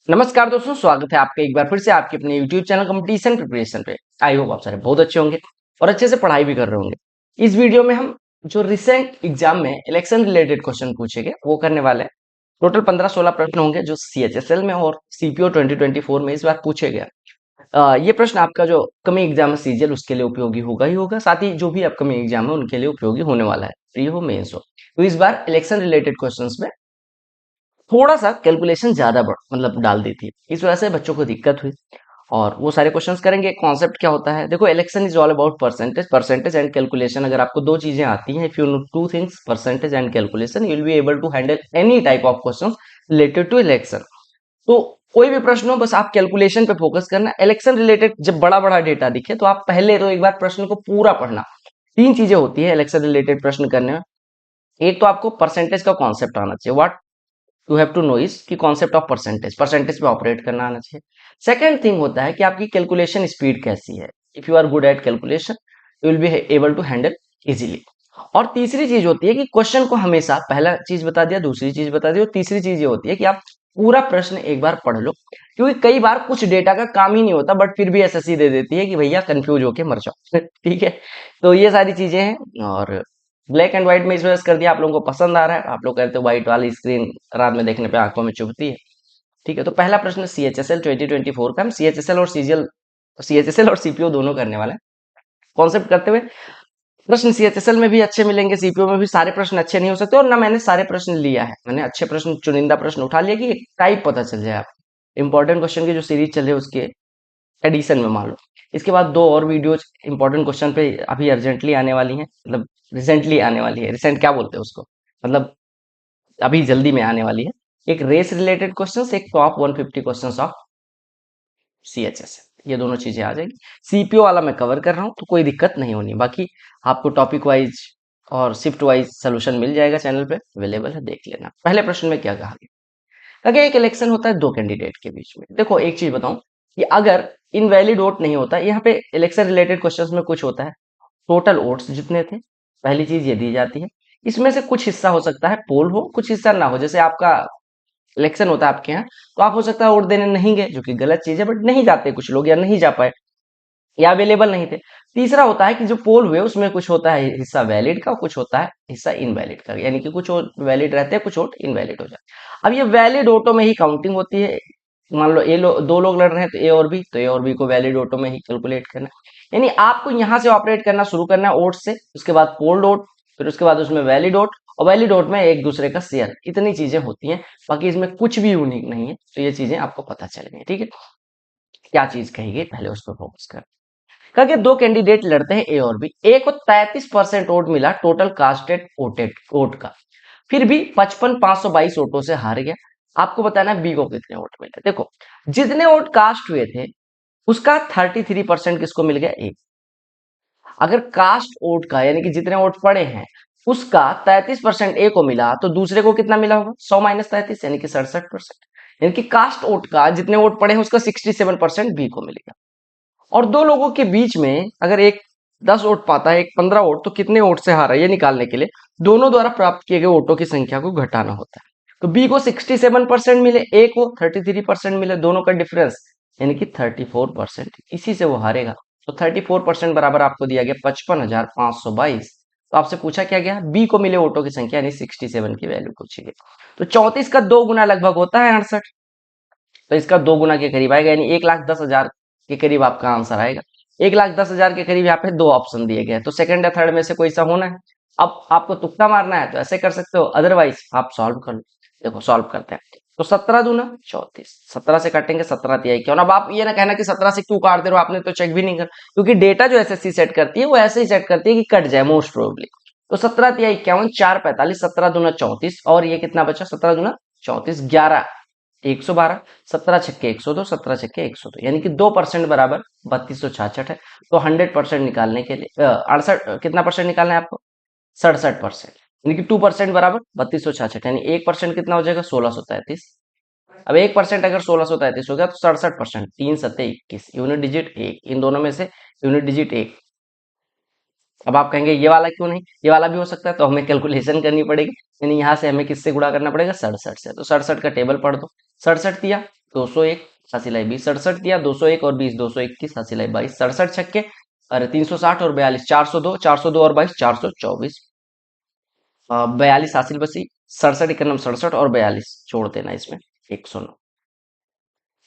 नमस्कार दोस्तों, स्वागत है आपका एक बार फिर से आपके अपने YouTube चैनल कंपटीशन प्रिपरेशन पे। आई होप आप सारे बहुत अच्छे होंगे और अच्छे से पढ़ाई भी कर रहे होंगे। इस वीडियो में हम जो रिसेंट एग्जाम में इलेक्शन रिलेटेड क्वेश्चन पूछेंगे वो करने वाले हैं। टोटल 15-16 प्रश्न होंगे जो CHSL में और CPO 2024 में इस बार पूछे गए। ये प्रश्न आपका जो अपकमिंग एग्जाम है CGL उसके लिए उपयोगी होगा ही होगा, साथ ही जो भी अपकमिंग एग्जाम है उनके लिए उपयोगी होने वाला है, प्री हो मेंस हो। तो इस बार इलेक्शन रिलेटेड क्वेश्चन में थोड़ा सा कैलकुलेशन ज्यादा मतलब डाल दी थी, इस वजह से बच्चों को दिक्कत हुई और वो सारे क्वेश्चंस करेंगे। कॉन्सेप्ट क्या होता है, देखो election is all about percentage and calculation. अगर आपको दो चीजें आती हैं, if you know two things, percentage and calculation, you will be able to handle any type of questions related to election. तो कोई भी प्रश्न हो, बस आप कैलकुलेशन पे फोकस करना। इलेक्शन रिलेटेड जब बड़ा बड़ा डेटा दिखे तो आप पहले तो एक बार प्रश्न को पूरा पढ़ना। तीन चीजें होती है इलेक्शन रिलेटेड प्रश्न करने में। एक तो आपको परसेंटेज का कॉन्सेप्ट आना चाहिए, what you have to know is कि कॉन्सेप्ट ऑफ परसेंटेज पे ऑपरेट करना आना चाहिए। सेकंड थिंग होता है कि आपकी कैलकुलेशन स्पीड कैसी है। If you are good at calculation you will be able to handle easily. और तीसरी चीज होती है कि क्वेश्चन को हमेशा पहला चीज बता दिया, दूसरी चीज बता दी, और तीसरी चीज ये होती है कि आप पूरा प्रश्न एक बार पढ़ लो, क्योंकि कई बार कुछ डेटा का काम ही नहीं होता बट फिर भी एसएससी दे देती है कि भैया कंफ्यूज होके मर जाओ ठीक है। तो ये सारी चीजें हैं और ब्लैक एंड व्हाइट में इस वजह से कर दिया, आप लोगों को पसंद आ रहा है। आप लोग कहते हो व्हाइट वाली स्क्रीन रात में देखने पे आंखों में चुभती है। ठीक है, तो पहला प्रश्न CHSL 2024 का, हम CHSL और CHSL और CPO दोनों करने वाले हैं कॉन्सेप्ट करते हुए। प्रश्न CHSL में भी अच्छे मिलेंगे, CPO में भी सारे प्रश्न अच्छे नहीं हो सकते, और ना मैंने सारे प्रश्न लिया है, मैंने अच्छे प्रश्न, चुनिंदा प्रश्न उठा लिया कि एक टाइप पता चल जाए आप। इंपॉर्टेंट क्वेश्चन की जो सीरीज चल रही है उसके एडिशन में मान लो। इसके बाद दो और वीडियोज इंपॉर्टेंट क्वेश्चन पे अभी अर्जेंटली आने वाली हैं, मतलब रिसेंटली आने वाली है। रिसेंट क्या बोलते हैं उसको, मतलब अभी जल्दी में आने वाली है। एक रेस रिलेटेड क्वेश्चंस, एक टॉप 150 क्वेश्चंस ऑफ CHSL, ये दोनों चीजें आ जाएगी। CPO वाला मैं कवर कर रहा हूँ तो कोई दिक्कत नहीं होनी। बाकी आपको टॉपिक वाइज और शिफ्ट वाइज सोल्यूशन मिल जाएगा, चैनल पे अवेलेबल है, देख लेना। पहले प्रश्न में क्या कहा गया, अगर एक इलेक्शन होता है दो कैंडिडेट के बीच में। देखो एक चीज बताऊं कि अगर इनवैलिड वोट नहीं होता, यहाँ पे इलेक्शन रिलेटेड क्वेश्चंस में कुछ होता है, टोटल वोट्स जितने थे, पहली चीज ये दी जाती है। इसमें से कुछ हिस्सा हो सकता है पोल हो, कुछ हिस्सा ना हो। जैसे आपका इलेक्शन होता है आपके यहाँ, तो आप हो सकता है वोट देने नहीं गए, जो कि गलत चीज है, बट नहीं जाते कुछ लोग, या नहीं जा पाए, या अवेलेबल नहीं थे। तीसरा होता है कि जो पोल हुए उसमें कुछ होता है हिस्सा वैलिड का, कुछ होता है हिस्सा इनवैलिड का, यानी कि कुछ वोट वैलिड रहते हैं, कुछ वोट इनवैलिड हो जाते हैं। अब ये वैलिड वोटों में ही काउंटिंग होती है। मान लो दो लोग लड़ रहे हैं, तो ए और बी, तो ए और बी को वैलिड वोटों में ही कैलकुलेट करना है। यानी आपको यहाँ से ऑपरेट करना शुरू करना है वोट से, उसके बाद पोल्ड वोट, फिर उसके बाद उसमें वैलिड वोट, और वैलिड वोट में एक दूसरे का शेयर, इतनी चीजें होती हैं। बाकी इसमें कुछ भी यूनिक नहीं है, तो ये चीजें आपको पता चलेंगी। ठीक है, क्या चीज कही पहले उस पर फोकस कर। कहा दो कैंडिडेट लड़ते हैं ए और बी, ए को 33% वोट मिला टोटल कास्टेड वोटेड वोट का, फिर भी 55,522 वोटों से हार गया। आपको बताना है बी को कितने वोट मिले। देखो जितने वोट कास्ट हुए थे उसका 33% किसको मिल गया, ए। अगर कास्ट वोट का यानी कि जितने वोट पड़े हैं उसका 33% ए को मिला, तो दूसरे को कितना मिला होगा, 100 माइनस 33 यानी कि 67%। यानी कि कास्ट वोट का जितने वोट पड़े हैं उसका 67% बी को मिलेगा। और दो लोगों के बीच में अगर एक 10 वोट पाता है, एक 15 वोट, तो कितने वोट से हारा ये निकालने के लिए दोनों द्वारा प्राप्त किए गए वोटों की संख्या को घटाना होता है। तो बी को 67% मिले, ए को 33% मिले, दोनों का डिफरेंस यानी कि 34%, इसी से वो हारेगा। तो 34% बराबर आपको दिया गया 55,522। तो आपसे पूछा क्या गया, बी को मिले वोटों की संख्या यानी 67 की वैल्यू पूछी गई। तो 34 का 2 गुना लगभग होता है 68, तो इसका 2 गुना के करीब आएगा, यानी 1,10,000 के करीब आपका आंसर आएगा। 1,10,000 के करीब यहाँ पे दो ऑप्शन दिए गए हैं, तो सेकंड या थर्ड में से कोई सा होना है। अब आपको तुक्का मारना है तो ऐसे कर सकते हो, अदरवाइज आप सॉल्व कर लो। देखो सॉल्व करते हैं, तो 17 दूना 34, 17 से काटेंगे 17 तिहाई क्यों। अब आप ये ना कहना कि 17 से क्यों काट दे रहे हो, आपने तो चेक भी नहीं कर, क्योंकि डेटा जो एसएससी सेट करती है वो ऐसे ही सेट करती है कि कट जाए मोस्ट प्रोबेबली। तो 17 तिहाई 51, 4 45, 17 दूना 34, और ये कितना बचा, 17 दूना 34, 11 112, 17 छक्के 102, 17 छक्के 102, यानी कि 2% बराबर 3266 है। तो 100% निकालने के लिए 68, कितना परसेंट निकालना है आपको, 67%, यानी कि 2% बराबर 3266, यानी 1% कितना हो जाएगा, 1633। अब 1% अगर 1633 हो गया तो 67%, 3 7 21, यूनिट डिजिट एक, इन दोनों में से यूनिट डिजिट एक। अब आप कहेंगे ये वाला क्यों नहीं, ये वाला भी हो सकता है, तो हमें कैलकुलेशन करनी पड़ेगी, यानी यहाँ से हमें किससे गुणा करना पड़ेगा, 67 से। तो 67 का टेबल पढ़ दो, 67 दिया 201 हासिलाई 20 67 दिया, 201 और 20 221 हासिलाई 22 67 छक्के, अरे 360 और 42 402 402 और 22 424, 42 हासिल बची, 67 इक्यानवे 67 और 42 जोड़ देना इसमें 109,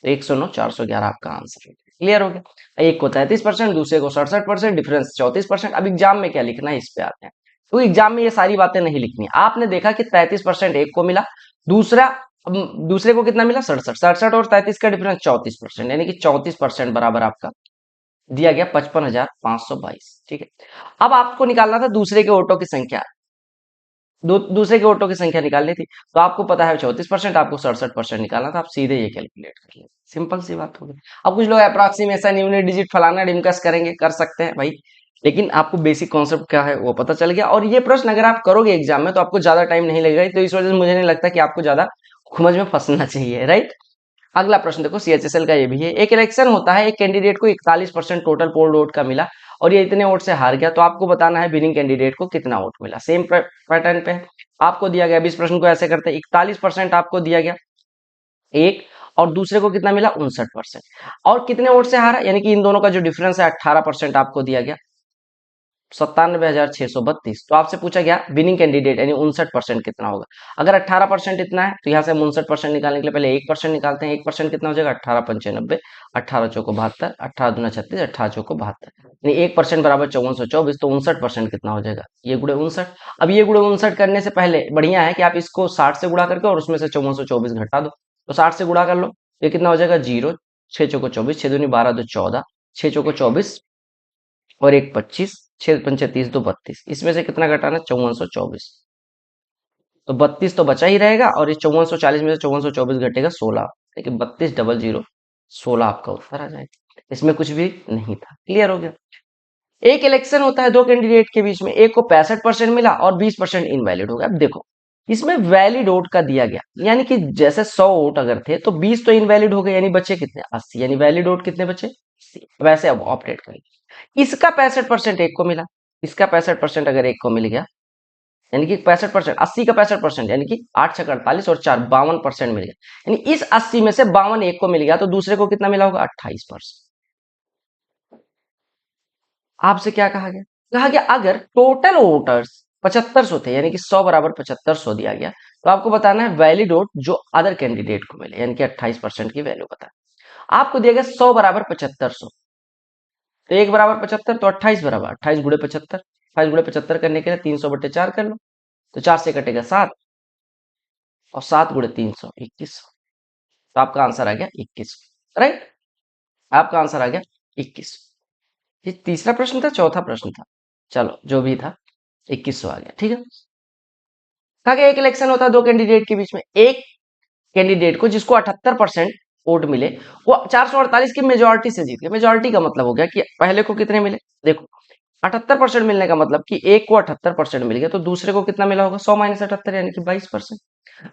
तो 109 411 आपका आंसर है। क्लियर हो गया। एक को 33%, दूसरे को 67%, डिफरेंस 34%। अब एग्जाम में क्या लिखना है इस पे आते हैं। तो एग्जाम में ये सारी बातें नहीं लिखनी। आपने देखा कि 33% एक को मिला, दूसरा दूसरे को कितना मिला 67, 67 और 33 का डिफरेंस 34%, यानी कि 34% बराबर आपका दिया गया 55,522। ठीक है। अब आपको निकालना था दूसरे के वोटों की संख्या, दूसरे के वोटों की संख्या निकालनी थी। तो आपको पता है 34%, आपको 67% निकालना था, आप सीधे ये कैलकुलेट कर लेंगे। सिंपल सी बात होगी। अब कुछ लोग अप्रोक्सीमेशन यूनिट डिजिट फलाना डिमकस करेंगे, कर सकते हैं भाई, लेकिन आपको बेसिक कॉन्सेप्ट क्या है वो पता चल गया। और ये प्रश्न अगर आप करोगे एग्जाम में तो आपको ज्यादा टाइम नहीं लगेगा, तो इस वजह से मुझे नहीं लगता कि आपको ज्यादा खुमज में फंसना चाहिए, राइट। अगला प्रश्न देखो, सीएचएसएल का ये भी है। एक इलेक्शन होता है, एक कैंडिडेट को 41% टोटल पोल वोट का मिला और ये इतने वोट से हार गया, तो आपको बताना है विनिंग कैंडिडेट को कितना वोट मिला। सेम पैटर्न पे आपको दिया गया। 20 प्रश्न को ऐसे करते हैं, 41% आपको दिया गया एक, और दूसरे को कितना मिला 59%, और कितने वोट से हारा, यानी कि इन दोनों का जो डिफरेंस है 18% आपको दिया गया, 97,632। तो आपसे पूछा गया विनिंग कैंडिडेट यानी 59% कितना होगा। अगर 18% इतना है तो यहाँ से हम 59% निकालने के लिए पहले 1% निकालते हैं। 1% कितना हो जाएगा 18 × 95, 18 × 4 = 72, 18×2 = 36, 18 × 4 = 72, यानी 1% बराबर 5424। तो 59% कितना हो जाएगा, ये गुड़े 59। अब ये गुड़े 59 करने से पहले बढ़िया है कि आप इसको 60 से गुणा करके और उसमें से 5424 घटा दो। तो 60 से गुणा कर लो, ये कितना हो जाएगा 0, 6 × 4 = 24, 6 दूनी 12, 2 14, 6 × 4 = 24 और एक 25, 6 × 5 = 30, 2 32, इसमें से कितना घटाना 5424। तो 32 तो बचा ही रहेगा, और ये 5440 में से 5424 घटेगा 16, लेकिन 32 0 0 16 आपका उत्तर आ जाएगा। इसमें कुछ भी नहीं था। क्लियर हो गया। एक इलेक्शन होता है दो कैंडिडेट के बीच में, एक को 65% मिला और 20% इनवैलिड हो गया। अब देखो इसमें वैलिड वोट का दिया गया, यानी कि जैसे 100 वोट अगर थे तो 20 तो इनवैलिड हो गए, यानी बचे कितने 80, यानी वैलिड वोट कितने बचे 80। वैसे अब ऑपरेट करेंगे। इसका 65% एक को मिला, इसका 65% अगर एक को मिल गया, यानी कि 65%, 80 का 65%, यानी कि 8 × 6 = 48 और 4 52% मिल गया, यानी इस 80 में से 52 एक को मिल गया, तो दूसरे को कितना मिला होगा 28%। आपसे क्या कहा गया, कहा गया अगर टोटल वोटर्स 7500 थे, यानी कि 100 बराबर 7500 दिया गया, तो आपको बताना है वैलिड वोट जो अदर कैंडिडेट को मिले, यानी कि 28% की वैल्यू बताना। आपको दिया गया 100 बराबर 7500, तो 1 बराबर 75, तो 28 बराबर 28 गुणे 75, 28 गुणे 75 करने के लिए 300/4 कर लो, तो 4 से कटेगा 7, और 7 गुणे 300 2100। तो आपका आंसर आ गया 2100, राइट। आपका आंसर आ गया 2100। ये तीसरा प्रश्न था चौथा प्रश्न था, चलो जो भी था 2100 आ गया। ठीक है। कहा गया एक इलेक्शन होता है दो कैंडिडेट के बीच में, एक कैंडिडेट को जिसको 78% वोट मिले, वो 448 की मेजोरिटी से जीत गया। मेजोरिटी का मतलब हो गया कि पहले को कितने मिले, देखो 78% मिलने का मतलब कि एक को 78% मिल गया, तो दूसरे को कितना मिला होगा 100 - 78, यानी कि 22%।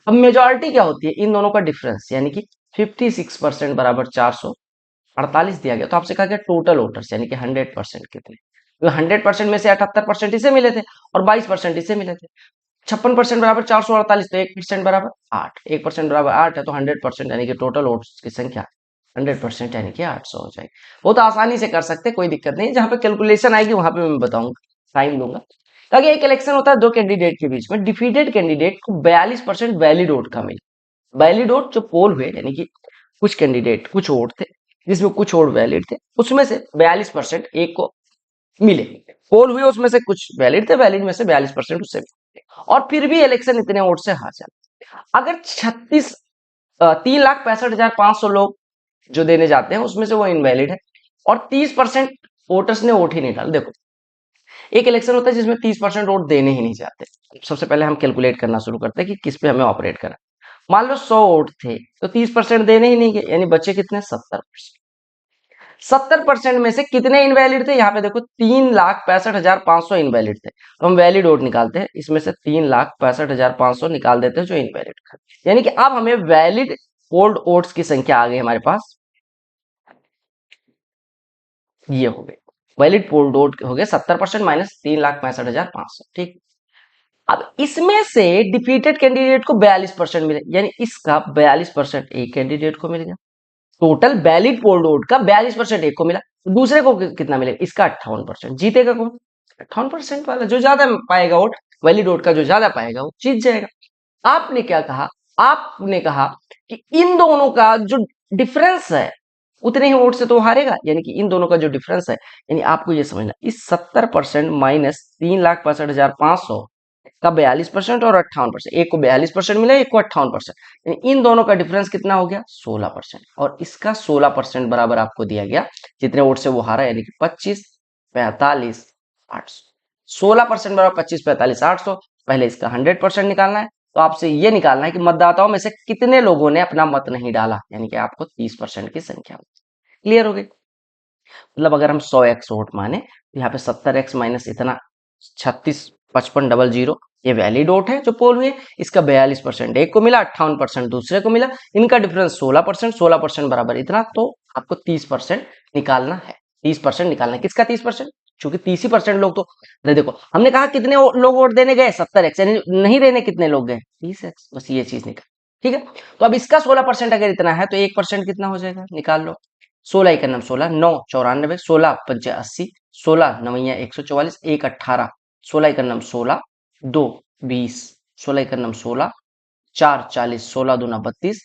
अब मेजोरिटी क्या होती है, इन दोनों का डिफरेंस, यानी कि 56% बराबर 448 दिया गया। तो आपसे कहा गया टोटल वोटर्स, यानी कि 100% कितने, तो 100% में से 78% इसे मिले थे और 22% इसे मिले थे। 56% बराबर 448, तो 1% बराबर 8, 1% बराबर 8 है, तो 100% यानी कि टोटल वोट्स की संख्या 100% यानी कि 800 हो जाएगी। वो तो आसानी से कर सकते हैं, कोई दिक्कत नहीं। जहां पे कैलकुलेशन आएगी वहां पे मैं बताऊंगा, टाइम लूंगा। आगे एक इलेक्शन होता है दो कैंडिडेट के बीच में, डिफीटेड कैंडिडेट को 42% वैलिड वोट का मिला। वैलिड वोट जो पोल हुए, यानी कि कुछ कैंडिडेट कुछ वोट थे जिसमें कुछ वोट वैलिड थे, उसमें से 42% एक को मिले। पोल हुए उसमें से कुछ वैलिड थे, वैलिड में से 42% उससे मिले। और फिर भी इलेक्शन इतने वोट से हार जाता। अगर 3,65,500 लोग जो देने जाते हैं उसमें से वो इनवैलिड है और 30% वोटर्स ने वोट ही नहीं डाला। देखो एक इलेक्शन होता है जिसमें 30% वोट देने ही नहीं जाते। सबसे पहले हम कैलकुलेट करना शुरू करते हैं कि किस पे हमें ऑपरेट करना। मान लो 100 वोट थे तो 30% देने ही नहीं गए, यानी बचे कितने 70%। 70% में से कितने इनवैलिड थे, यहाँ पे देखो 3,65,500 इनवैलिड थे, तो हम वैलिड वोट निकालते हैं। इसमें से 3,65,500 निकाल देते हैं जो इनवैलिड था, यानी कि अब हमें वैलिड पोल्ड वोट्स की संख्या आ गई हमारे पास, ये हो गए वैलिड पोल्ड वोट हो गए 70% - 3,65,500। ठीक। अब इसमें से डिफीटेड कैंडिडेट को 42% मिले, यानी इसका 42% एक कैंडिडेट को मिल गया। टोटल वैलिड पोल वोट का 42% एक को मिला, दूसरे को कितना मिलेगा, इसका 58%। जीतेगा कौन, 58% वाला, जो ज्यादा पाएगा वोट, वैलिड वोट का जो ज्यादा पाएगा वो जीत जाएगा। आपने क्या कहा, आपने कहा कि इन दोनों का जो डिफरेंस है उतने ही वोट से तो हारेगा, यानी कि इन दोनों का जो डिफरेंस है, यानी आपको ये समझना, इस 70% माइनस 3,65,500 का 42% और 58%, एक को 42% मिला, एक को 58%, यानी इन दोनों का डिफरेंस कितना हो गया, 16%। और इसका 16% बराबर आपको दिया गया जितने वोट से वो हारा, यानी कि 25, 45, 800। 16% बराबर 25, 45, 800। पहले इसका 100% निकालना है, तो आपसे ये निकालना है कि मतदाताओं में से कितने लोगों ने अपना मत नहीं डाला, यानी कि आपको 30% की संख्या। क्लियर हो गई। मतलब अगर हम 100x वोट माने तो यहाँ पे 70x माइनस इतना 365500, ये वैलिड वोट है जो पोल हुए। इसका 42% एक को मिला, 58% दूसरे को मिला, इनका डिफरेंस 16%, 16% बराबर इतना, तो आपको 30% निकालना है। 30% निकालना है, किसका 30%, क्योंकि 30% लोग तो, देखो हमने कहा कितने लोग वोट देने गए, 70x, यानी नहीं देने कितने लोग गए, 30x, बस ये चीज निकाल। ठीक है, तो अब इसका 16% अगर इतना है तो 1% कितना हो जाएगा, निकाल लो। 16 एक नम 16, 9 94, 16 पंचे 80, 16 नवैया 144, 1 18, 16 एक नम 16, 2 20, 16 एक नम 16, 4 40, 16 दूना 32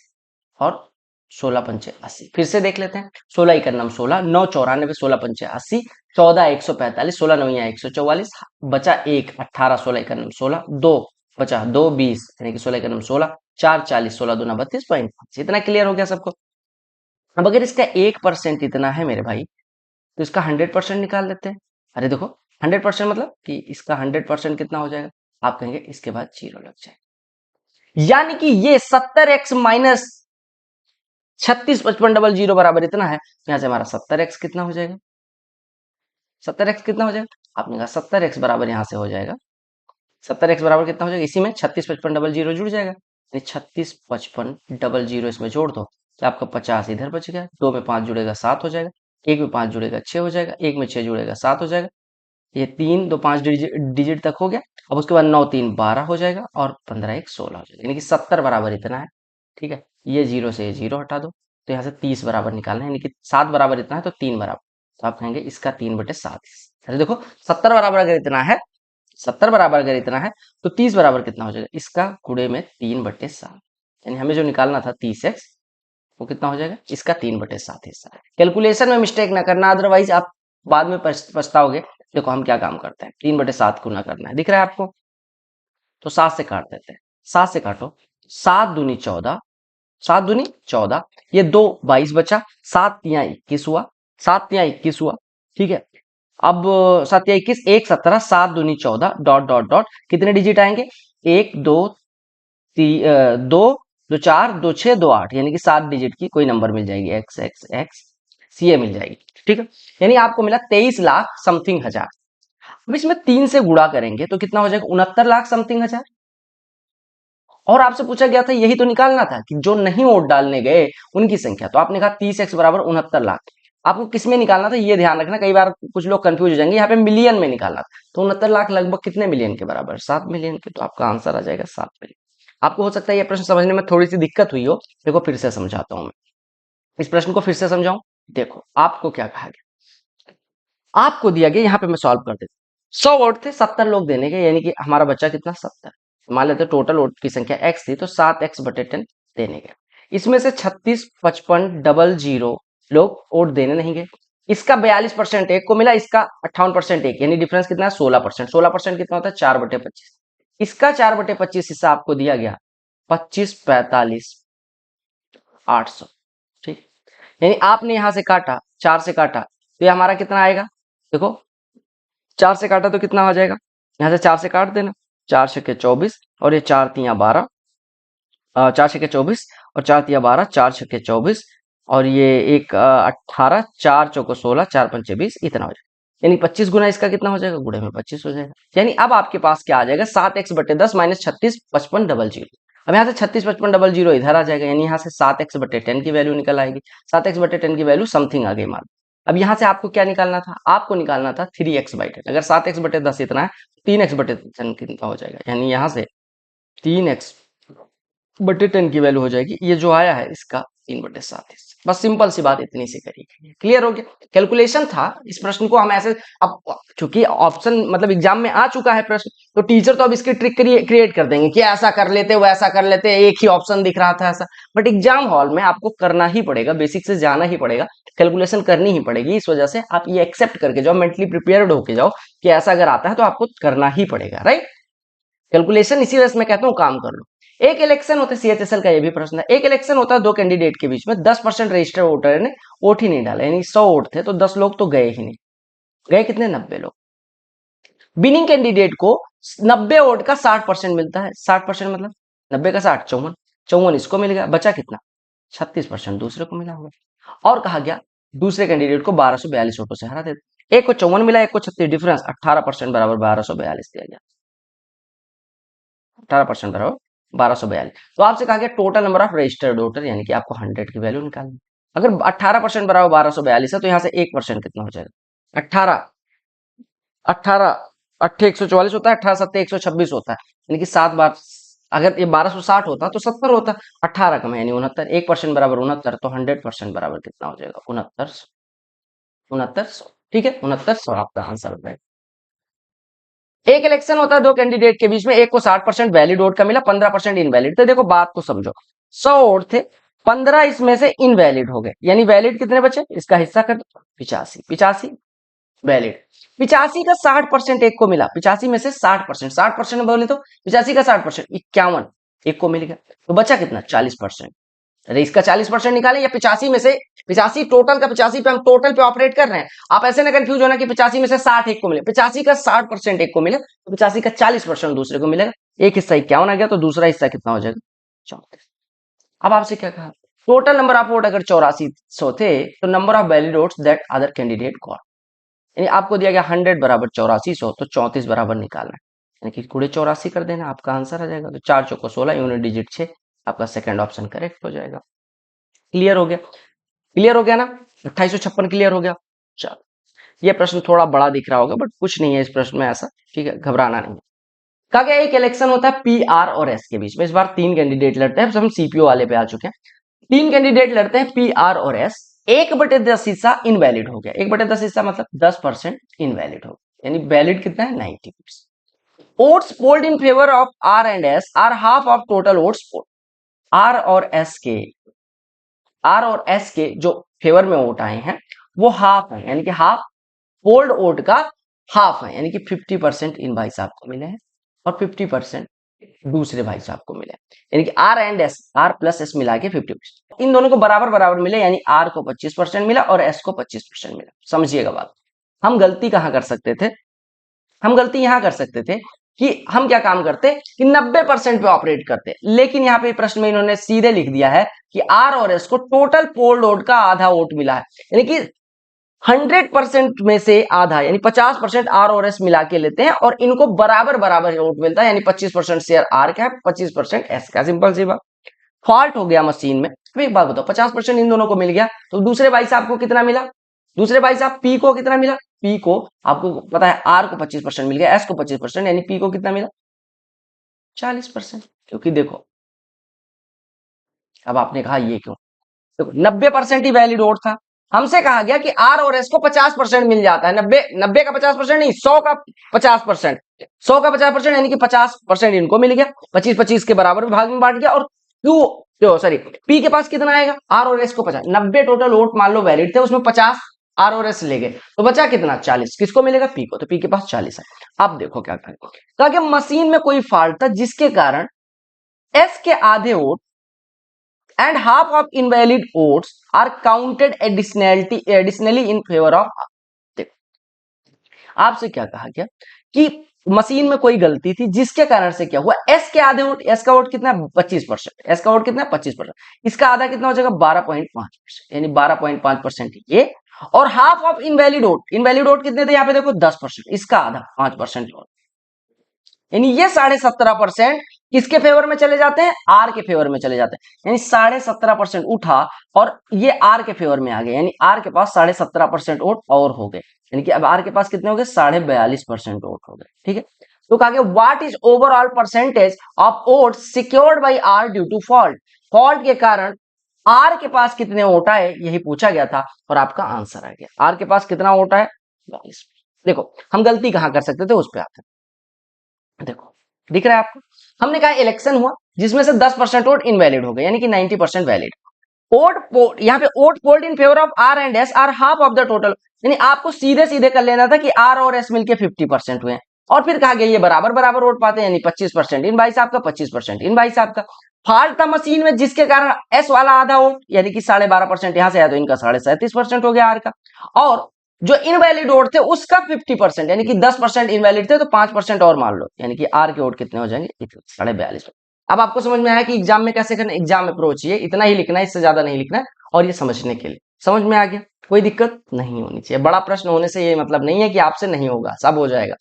और 16 पंचे 80। फिर से देख लेते हैं, 16 एक नम 16, 9 94, 16 पंचे 80, 14 145, 16 नवैया 144, बचा 1 18, 16 एक नम 16, 2 बचा 2 20, यानी कि 16 एक नम 16, 4 40, 16 दूना 32.5। इतना क्लियर हो गया सबको। अब अगर इसका 1% इतना है मेरे भाई, तो इसका 100% निकाल लेते हैं। अरे देखो, 100% मतलब कि इसका 100% कितना हो जाएगा, आप कहेंगे इसके बाद जीरो लग जाएगा, यानी कि ये 70x माइनस 365500 बराबर इतना है। यहां से हमारा 70x कितना हो जाएगा, 70x कितना हो जाएगा, आपने कहा 70x बराबर यहां से हो जाएगा, 70x बराबर कितना हो जाएगा, इसी में 365500 जुड़ जाएगा, यानी 365500 इसमें जोड़ दो, तो आपका 50 इधर बच गया, 2 में 5 जुड़ेगा 7 हो जाएगा, 1 में 5 जुड़ेगा 6 हो जाएगा, 1 में 6 जुड़ेगा 7 हो जाएगा, ये 3 2 5 डिजिट तक हो गया। अब उसके बाद 9 3 12 हो जाएगा और 15 1 16 हो जाएगा, यानी कि 70 बराबर इतना है। ठीक है, ये जीरो से ये जीरो हटा दो, तो यहाँ से 30 बराबर निकालना है, यानी कि 7 बराबर इतना है तो 3 बराबर, तो आप कहेंगे इसका 3/7। अरे देखो, 70 बराबर अगर इतना है, 70 बराबर अगर इतना है तो 30 बराबर कितना हो जाएगा, इसका गुणे में 3/7, यानी हमें जो निकालना था 30x, वो कितना हो जाएगा, इसका 3/7 हिस्सा है। कैलकुलेशन में मिस्टेक ना करना, अदरवाइज आप बाद में पछताओगे। देखो हम क्या काम करते हैं, 3/7 गुना करना है, दिख रहा है आपको, तो 7 से काट देते हैं, 7 से काटो, 7 दूनी 14, 7 दूनी 14, ये 2 22 बचा, 7 तिया 21 हुआ, 7 तिया 21 हुआ। ठीक है, अब 7 या 21, 1 17, 7 दूनी 14, डॉट डॉट डॉट, कितने डिजिट आएंगे, 1 2 2 2 4 2 6 2 8, यानी कि 7 डिजिट की कोई नंबर मिल जाएगी, एक्स एक्स एक्स सी ए मिल जाएगी। ठीक है, यानी आपको मिला 23 लाख समथिंग हजार। अब इसमें 3 से गुणा करेंगे तो कितना हो जाएगा, 69 लाख समथिंग हजार। और आपसे पूछा गया था यही तो निकालना था कि जो नहीं वोट डालने गए उनकी संख्या, तो आपने कहा 30x बराबर 69 लाख। आपको किस में निकालना था ये ध्यान रखना, कई बार कुछ लोग कंफ्यूज हो जाएंगे, यहाँ पे मिलियन में निकालना था, तो 69 लाख लगभग कितने मिलियन के बराबर, 7 मिलियन के, तो आपका आंसर आ जाएगा 7 मिलियन। आपको हो सकता है ये प्रश्न समझने में थोड़ी सी दिक्कत हुई हो, देखो फिर से समझाता हूं मैं, इस प्रश्न को फिर से समझाऊं। देखो आपको क्या कहा गया, आपको दिया गया, यहाँ पे मैं सॉल्व कर देता हूं, 100 वोट थे, 70 लोग देने के, यानी कि हमारा बच्चा कितना, 70। मान लेते टोटल वोट की संख्या x थी, तो 7x/10 देने गए, इसमें से 365500 लोग वोट देने नहीं गए, इसका 42% एक को मिला, इसका 58% एक, यानी डिफरेंस कितना है, 16%। 16% कितना होता है, 4/25, इसका 4/25 हिस्सा आपको दिया गया 25 45 800। ठीक, यानी आपने यहां से काटा, 4 से काटा, तो ये हमारा कितना आएगा, देखो 4 से काटा तो कितना आ जाएगा, यहां से 4 से काट देना, 4 छक्के 24 और ये 4 तिया 12, 4 छक्के 24 और 4 तिया 12, 4 छक्के 24 और ये एक 18, 4 चौको 16, 4 पंचे 20, इतना हो जाएगा, यानी 25 गुना इसका कितना हो जाएगा, गुणे में 25 हो जाएगा। यानी अब आपके पास क्या आ जाएगा, 7x/10 माइनस 365500। अब यहाँ से 365500 इधर आ जाएगा, यानी यहाँ से 7x/10 की वैल्यू निकल आएगी, 7x/10 की वैल्यू समथिंग आ गई मान, अब यहां से आपको क्या निकालना था, आपको निकालना था 3x/10। अगर 7x/10 इतना है, 3x/10 कितना हो जाएगा, यानी यहां से 3x/10 की वैल्यू हो जाएगी, ये जो आया है इसका 3/7। बस सिंपल सी बात इतनी सी करी, क्लियर हो गया। कैलकुलेशन था इस प्रश्न को हम ऐसे, अब चूंकि ऑप्शन मतलब एग्जाम में आ चुका है प्रश्न, तो टीचर तो अब इसकी ट्रिक क्रिएट कर देंगे कि ऐसा कर लेते वैसा कर लेते, एक ही ऑप्शन दिख रहा था ऐसा। बट एग्जाम हॉल में आपको करना ही पड़ेगा, बेसिक से जाना ही पड़ेगा, कैलकुलेशन करनी ही पड़ेगी। इस वजह से आप ये एक्सेप्ट करके जाओ, मेंटली प्रिपेयर्ड होके जाओ कि ऐसा अगर आता है तो आपको करना ही पड़ेगा, राइट। कैलकुलेशन इसी वजह से मैं कहता हूँ काम कर लो। एक इलेक्शन होता है, सीएचएसएल का ये भी प्रश्न है, एक इलेक्शन होता है दो कैंडिडेट के बीच में, 10% रजिस्टर्ड वोटर ने वोट ही नहीं डाला, यानी 100 वोट थे तो 10 लोग तो गए ही नहीं। गए कितने, 90 लोग। विनिंग कैंडिडेट को 90 वोट का 60% मिलता है। 60% मतलब 90 का 60, 54। 54 इसको मिल गया, बचा कितना, 36% दूसरे को मिला होगा। और कहा गया दूसरे कैंडिडेट को 1242 वोटों से हरा देते। एक को 54 मिला, एक को 36, डिफरेंस 18% बराबर 1242 दिया गया। 18% बराबर 1242। तो आपसे कहा गया total number of registered voter, यानी कि आपको 100 की वैल्यू निकालनी। अगर 18% बराबर 1242 है तो यहाँ से 1% कितना हो जाएगा, 18, 18, 144 होता है, 18 126 होता है, यानी कि 7 बार। अगर ये 1260 होता तो 70 होता, 18 कम है यानी 69, 1% बराबर 69, तो 100% बराबर कितना हो जाएगा, 69, 69। ठीक है, 69 आपका आंसर होता है। एक इलेक्शन होता है दो कैंडिडेट के बीच में, एक को 60% वैलिड वोट का मिला, 15% इनवैलिड। तो देखो बात को समझो, 100 वोट थे, 15 इसमें से इनवैलिड हो गए, यानी वैलिड कितने बचे, इसका हिस्सा कर दो, 85, 85 वैलिड। 85 का 60% एक को मिला, 85 में से 60%, 60% बोले तो 85 का 60%, 51 एक को मिल गया, तो बचा कितना, 40%। अरे इसका 40% निकालें, या 85 में से, 85 टोटल का, 85 पे हम टोटल पे ऑपरेट कर रहे हैं। आप ऐसे ना कंफ्यूज होना कि 85 में से 60 एक को मिले, 85 का 60% एक को मिले तो 85 का 40% दूसरे को मिलेगा। एक हिस्सा 51 आ गया, तो दूसरा हिस्सा कितना हो जाएगा, 34। अब आपसे क्या कहा, टोटल नंबर ऑफ वोट अगर 8400 थे, तो number of valid votes that other candidate got, यानी आपको दिया गया 100 बराबर 8400, तो 34 बराबर निकालना है, यानी कि पूरे 84 कर देना, आपका आंसर आ जाएगा। तो 4 चौको 16, यूनिट डिजिट 6, आपका सेकंड ऑप्शन करेक्ट हो जाएगा। क्लियर हो गया, क्लियर हो गया ना, 2856 क्लियर हो गया। चलो, ये प्रश्न थोड़ा बड़ा दिख रहा होगा, बट कुछ नहीं है इस प्रश्न में ऐसा, ठीक है, घबराना नहीं। कहा गया एक इलेक्शन होता है पी, आर और एस के बीच में, इस बार 3 कैंडिडेट लड़ते हैं, हम सीपीओ वाले पे आ चुके हैं। 3 कैंडिडेट लड़ते हैं पी, आर और एस, 1/10 हिस्सा इनवैलिड हो गया। 1/10 हिस्सा मतलब 10% इनवैलिड हो गया, यानी वैलिड कितना है, 90%। Votes polled in favour of R and S are half of total votes polled. R और एस के, आर और एस के जो फेवर में वोट आए हैं वो हाफ है, यानी कि हाफ, पोल्ड वोट का हाफ है, यानी कि 50% इन भाई साहब को मिले हैं और 50% दूसरे भाई साहब को मिले, यानी कि R and S, R plus S मिला के 50%। इन दोनों को बराबर बराबर मिले, यानी आर को 25% मिला और एस को 25% मिला। समझिएगा बात, हम गलती कहां कर सकते थे, हम गलती यहां कर सकते थे कि हम क्या काम करते कि 90% पे ऑपरेट करते, लेकिन यहाँ पे प्रश्न में इन्होंने सीधे लिख दिया है कि आर और एस को टोटल पोल वोट का आधा वोट मिला है, यानी कि 100% में से आधा, यानी 50% आर और एस मिला के लेते हैं और इनको बराबर बराबर वोट मिलता है, यानी 25% शेयर आर का है, 25% एस का। सिंपल सी बात, फॉल्ट हो गया मशीन में। अब एक बात बताओ, 50% इन दोनों को मिल गया, तो दूसरे भाई साहब को कितना मिला, दूसरे भाई साहब पी को कितना मिला, पी को आपको पता है आर को 25% मिल गया, एस को 25%, यानी पी को कितना मिला, 40%। क्योंकि देखो, अब आपने कहा ये क्यों, देखो 90% ही वैलिड वोट था, हमसे कहा गया कि आर और एस को 50% मिल जाता है, 90 का 50% नहीं, 100 का 50%, 100 का 50% यानी कि 50% इनको मिल गया, 25-25 के बराबर भाग में बांट गया। और क्यू, जो सॉरी पी के पास कितना आएगा, आर और एस को 50, 90 टोटल वोट मान लो वैलिड थे, उसमें 50 आर और एस ले गए, तो बचा कितना, 40। किसको मिलेगा, पी को, तो पी के पास 40 है। अब देखो क्या करें, कहा कि मशीन में कोई फॉल्ट था जिसके कारण एस के आधे vote and half of invalid votes are counted additionally in favor of। देखो आपसे क्या कहा गया कि मशीन में कोई गलती थी जिसके कारण से क्या हुआ, एस के आधे वोट, एस का वोट कितना है 25%, एस का वोट कितना है 25%, इसका आधा कितना हो जाएगा 12.5%, यानी 12.5% ये, और half of invalid vote, invalid vote कितने थे यहाँ पे देखो 10%, इसका आधा 5% और, यानी ये 17.5% किसके फेवर में चले जाते हैं? आर के फेवर में चले जाते हैं, यानी 17.5% उठा और ये आर के फेवर में आ गए, यानी आर के पास 17.5% वोट और हो गए, यानी कि अब आर के पास कितने हो गए? 42.5% वोट हो गए। ठीक है, तो कहा गया what is overall percentage of vote secured by R due to fault, fault के कारण आर के पास कितने वोट आए, यही पूछा गया था और आपका आंसर आ गया। आर के पास कितना वोट आए? 42। देखो हम गलती कहां कर सकते थे, उस पर आते हैं। देखो दिख रहा है आपको, हमने कहा इलेक्शन हुआ जिसमें से 10% वोट इनवैलिड हो गए, यानी कि 90% वैलिड। वोट यहाँ पे vote polled in favour of R and S are half of the total, यानी आपको सीधे सीधे कर लेना था कि आर और एस मिलके 50% हुए हैं, और फिर कहा गया ये बराबर बराबर वोट पाते हैं, यानी 25% इन भाई साहब का, 25% इन भाई साहब का। फॉल्ट था मशीन में जिसके कारण एस वाला आधा वोट, यानी कि 12.5% यहां से आया तो इनका 37.5% हो गया आर का, और जो इनवैलिड वोट थे उसका 50%, यानी कि 10% इनवैलिड थे तो 5% और मान लो, यानी कि आर के वोट कितने हो जाएंगे? 42.5। अब आपको समझ में आया कि एग्जाम में कैसे करना, एग्जाम अप्रोच ये इतना ही लिखना है, इससे ज्यादा नहीं लिखना है, और ये समझने के लिए समझ में आ गया, कोई दिक्कत नहीं होनी चाहिए। बड़ा प्रश्न होने से ये मतलब नहीं है कि आपसे नहीं होगा, सब हो जाएगा।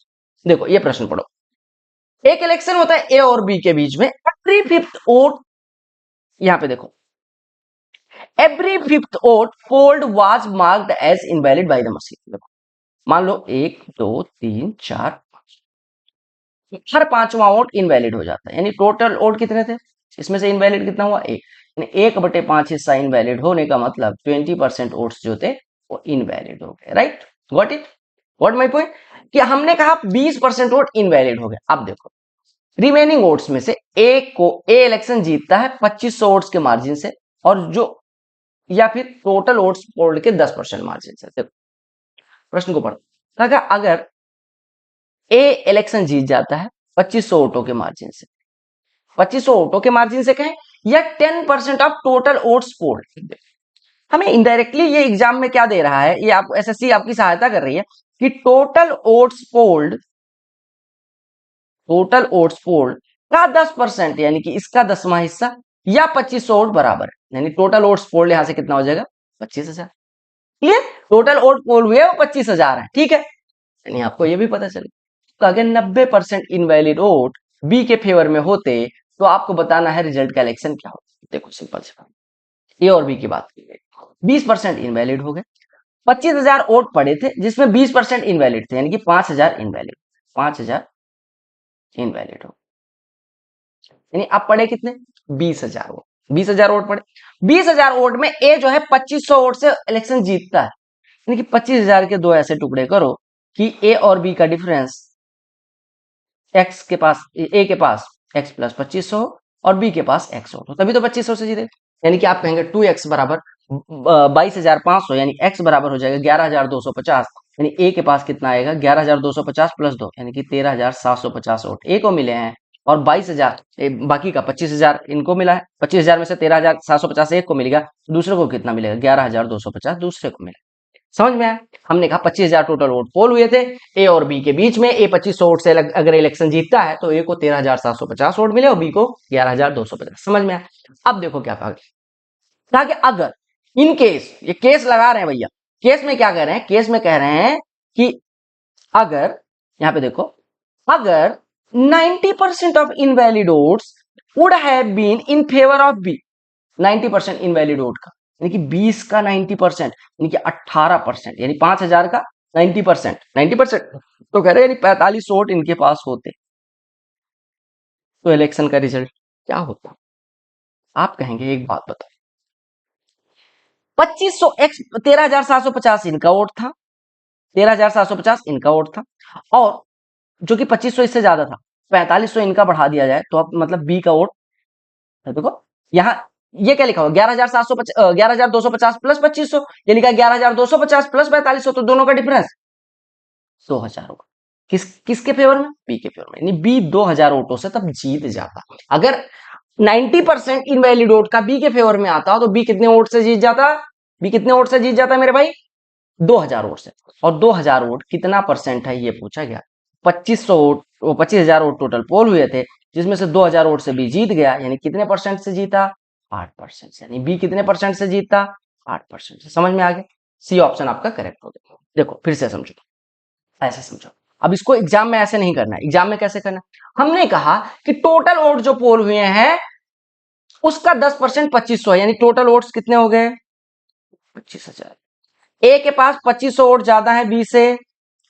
देखो ये प्रश्न पढ़ो, एक इलेक्शन होता है ए और बी के बीच में, एवरी फिफ्थ वोट, यहां पे देखो every fifth vote polled was marked as invalid by the machine. देखो मान लो 1 2 3 4 हर पांचवा वोट इनवैलिड हो जाता है, यानी टोटल वोट कितने थे, इसमें से इनवैलिड कितना हुआ? 1, यानी 1/5 हिस्सा इनवैलिड होने का मतलब 20% वोट्स जो थे वो इनवैलिड हो गए। Right, got it, got my point, कि हमने कहा 20% वोट इनवैलिड हो गए। अब देखो रिमेनिंग वोट्स में से ए इलेक्शन जीतता है 2500 वोट्स के मार्जिन से, और जो या फिर टोटल वोट्स पोल्ड के 10% मार्जिन से। देखो प्रश्न को पढ़ो, अगर ए इलेक्शन जीत जाता है 2500 वोटों के मार्जिन से, 2500 वोटों के मार्जिन से कहें, या 10% ऑफ टोटल वोट्स पोल्ड, हमें इनडायरेक्टली ये एग्जाम में क्या दे रहा है, ये आप एसएससी आपकी सहायता कर रही है कि टोटल वोट्स पोल्ड का 10%, यानी कि इसका 10वां हिस्सा, या 2500 वोट बराबर है, यानी टोटल वोट्स पोल्ड यहां से कितना हो जाएगा? 25,000। क्लियर, टोटल वोट पोल हुए वो 25,000 है। ठीक है, यानी आपको ये भी पता चले, तो अगर 90% इनवैलिड वोट बी के फेवर में होते तो आपको बताना है रिजल्ट का इलेक्शन क्या होता। देखो सिंपल सी बात, ए और बी की बात की गई, 20% इनवैलिड हो गए, 25,000 वोट पड़े थे जिसमें 20% इनवैलिड थे, यानी कि 5,000 इनवैलिड, 5,000 इनवैलिड हो, यानी अब पड़े कितने? 20,000 वोट, 20,000 वोट पड़े। 20,000 वोट में ए जो है 2500 वोट से इलेक्शन जीतता है, यानी कि 25,000 के दो ऐसे टुकड़े करो कि ए और बी का डिफरेंस एक्स के पास, ए के पास एक्स प्लस 2500 और बी के पास एक्स हो, तो तभी तो 2500 से जीते। यानी कि आप कहेंगे 2x बराबर 22,500, यानी x बराबर हो जाएगा 11,250, यानी ए के पास कितना आएगा? 11,250 प्लस 2, यानी कि 13,750 वोट ए को मिले हैं, और 22,000 बाकी का 25,000 इनको मिला है, 25,000 में से 13,750 एक को मिलेगा, दूसरे को कितना मिलेगा? 11,250 दूसरे को मिलेगा। समझ में आया, हमने कहा 25,000 टोटल वोट पोल हुए थे ए और बी के बीच में, ए 2500 वोट से अगर इलेक्शन जीतता है तो ए को 13,750 वोट मिले और बी को 11,250। समझ में आया। अब देखो क्या कहा कि अगर इन केस, ये केस लगा रहे हैं भैया, केस में क्या कह रहे हैं? केस में कह रहे हैं कि अगर, यहां पे देखो, अगर 90% of invalid votes would have been in favour of B, 90% invalid vote का, यानी कि 20 का 90%, यानी कि 18%, यानी 5,000 का 90%, 90% तो कह रहे हैं यानी 45 वोट इनके पास होते तो इलेक्शन का रिजल्ट क्या होता? आप कहेंगे एक बात बताओ, 2500 एक्स 13,750 इनका वोट था, 13,750 इनका वोट था, और जो कि 2500 इससे ज्यादा था, 4500 इनका बढ़ा दिया जाए तो अब मतलब बी का वोट, देखो यहाँ ये क्या लिखा हुआ? 11,250 प्लस 2500, ये लिखा 11,250 प्लस 4500, तो दोनों का डिफरेंस 2,000 होगा। किसके फेवर में? बी के फेवर में, यानी बी 2,000 वोटों से तब जीत जाता। अगर 90% इनवैलिड वोट का बी के फेवर में आता तो बी कितने वोट से जीत जाता? बी कितने वोट से जीत जाता मेरे भाई? 2,000 वोट से। और 2,000 वोट कितना परसेंट है ये पूछा गया। 2500 वोट, वो 25,000 वोट टोटल पोल हुए थे जिसमें से 2,000 वोट से बी जीत गया, यानी कितने परसेंट से जीता? 8% से, यानी बी कितने परसेंट से जीता? 8% से। समझ में आ गया, सी ऑप्शन आपका करेक्ट हो गया। देखो फिर से समझो, ऐसे समझो, अब इसको एग्जाम में ऐसे नहीं करना है, एग्जाम में कैसे करना है, हमने कहा कि टोटल वोट जो पोल हुए हैं उसका 10% 2500 है, यानी टोटल वोट्स कितने हो गए 25,000। ए के पास 2500 वोट ज्यादा है बी से,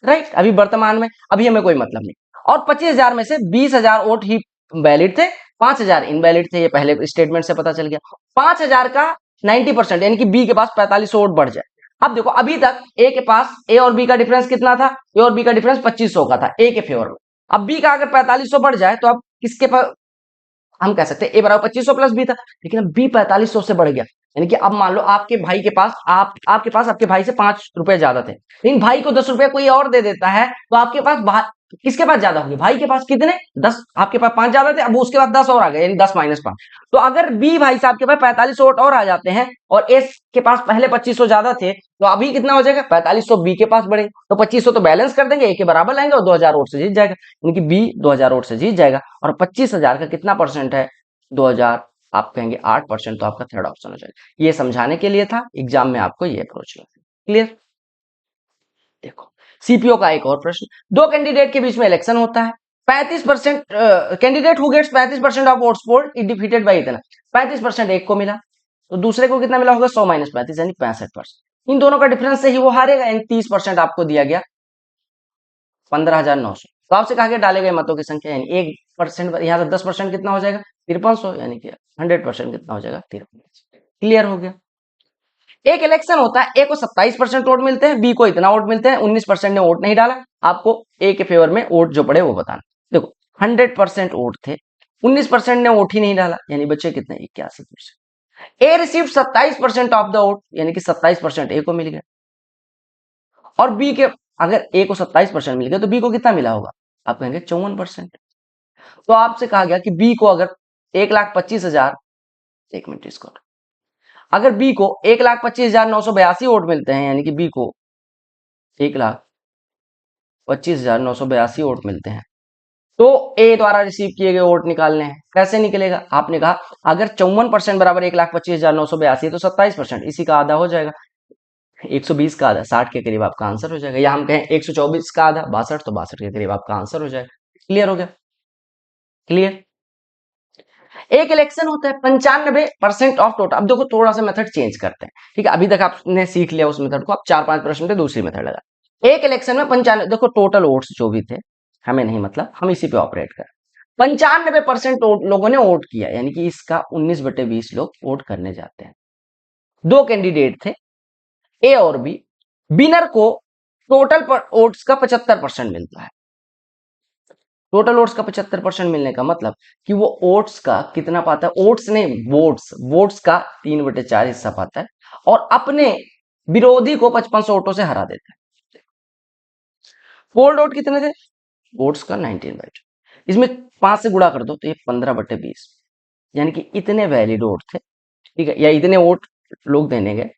राइट, अभी वर्तमान में, अभी हमें कोई मतलब नहीं। और 25,000 में से 20,000 वोट ही वैलिड थे, 5,000 इनवैलिड थे, ये पहले स्टेटमेंट से पता चल गया। 5,000 का 90% यानी कि बी के पास 4500 वोट बढ़ जाए। अब देखो अभी तक ए के पास, ए और बी का डिफरेंस कितना था, ए और बी का डिफरेंस 2500 का था ए के फेवर में। अब बी का अगर 4500 बढ़ जाए तो अब किसके पास, हम कह सकते हैं ए बराबर 2500 प्लस बी था, लेकिन अब बी 4500 से बढ़ गया। यानी कि अब मान लो आपके भाई के पास, आपके पास आपके भाई से 5 रुपए ज्यादा थे, लेकिन भाई को 10 रुपए कोई और दे देता है, तो आपके पास किसके पास ज्यादा होंगे, भाई के पास कितने 10, आपके पास 5 ज्यादा थे, अब उसके पास 10 और आ गए, यानी 10 माइनस 5। तो अगर बी भाई साहब के पास 4500 वोट और आ जाते हैं और एस के पास पहले 2500 ज्यादा थे, तो अभी कितना हो जाएगा 4500 बी के पास बढ़े, तो 2500 तो बैलेंस कर देंगे, ए के बराबर लाएंगे और 2000 वोट से जीत जाएगा, यानी कि बी 2000 वोट से जीत जाएगा। और 25,000 का कितना परसेंट है 2000, आप कहेंगे 8%, तो आपका थर्ड ऑप्शन हो जाएगा। ये समझाने के लिए था, एग्जाम में आपको ये अप्रोच लगा। क्लियर। देखो सीपीओ का एक और प्रश्न, दो कैंडिडेट के बीच में इलेक्शन होता है, 35% candidate who gets 35% of votes polled is defeated by इतना, 35% एक को मिला, तो दूसरे को कितना मिला होगा 100 माइनस 35 यानी 65%। इन दोनों का डिफरेंस से ही वो हारेगा, यानी 30% आपको दिया गया 15,900। तो आपसे कहा गया डाले गए मतों की संख्या, यानी 1% यहाँ से 10% कितना हो जाएगा 5300, यानी कि 100% कितना हो जाएगा 5300। क्लियर हो गया। एक इलेक्शन होता है, ए को 27% वोट मिलते हैं, बी को इतना वोट मिलते हैं, 19% ने वोट नहीं डाला, आपको ए के फेवर में वोट जो पड़े वो बताना। देखो 100% वोट थे, 19% ने वोट ही नहीं डाला, यानी बच्चे कितने 81%। ए रिसीव 27% ऑफ द वोट, यानी कि 27% ए को मिल गया। और बी के, अगर ए को 27% मिल गया तो बी को कितना मिला होगा, आप कहेंगे 54%। तो आपसे कहा गया कि बी को अगर 1,25,000, एक मिनट इसको, अगर बी को 1,25,982 वोट मिलते हैं, यानी कि बी को 1,25,982 वोट मिलते हैं, तो ए द्वारा रिसीव किए गए वोट निकालने हैं। कैसे निकलेगा, आपने कहा अगर 54% बराबर 1,25,982 है तो 27%, इसी का आधा हो जाएगा, 120 का आधा 60 के करीब आपका आंसर हो जाएगा, या हम कहें 124 का आधा 62, तो 62 के करीब आपका आंसर हो जाएगा। क्लियर हो गया। क्लियर। एक इलेक्शन होता है 95% ऑफ टोटल, अब देखो थोड़ा सा मेथड चेंज करते हैं, ठीक है, अभी तक आपने सीख लिया उस मेथड को, आप 4-5 प्रश्न पे दूसरी मेथड लगा। एक इलेक्शन में 95, देखो टोटल वोट्स जो भी थे हमें नहीं मतलब, हम इसी पे ऑपरेट करें। 95% लोगों ने वोट किया, यानी कि इसका 19/20 लोग वोट करने जाते हैं। दो कैंडिडेट थे ए और बी, विनर को टोटल वोट्स का 75% मिलता है। टोटल वोट्स का 75% मिलने का मतलब कि वो वोट्स का कितना पाता है, वोट्स नहीं वोट्स, वोट्स का 3/4 हिस्सा पाता है, और अपने विरोधी को 5500 वोटों से हरा देता है। पोल्ड वोट कितने थे, वोट्स का 19/2, इसमें 5 से गुणा कर दो तो ये 15/20, यानी कि इतने वैलिड वोट थे, ठीक है, या इतने वोट लोग देने गए,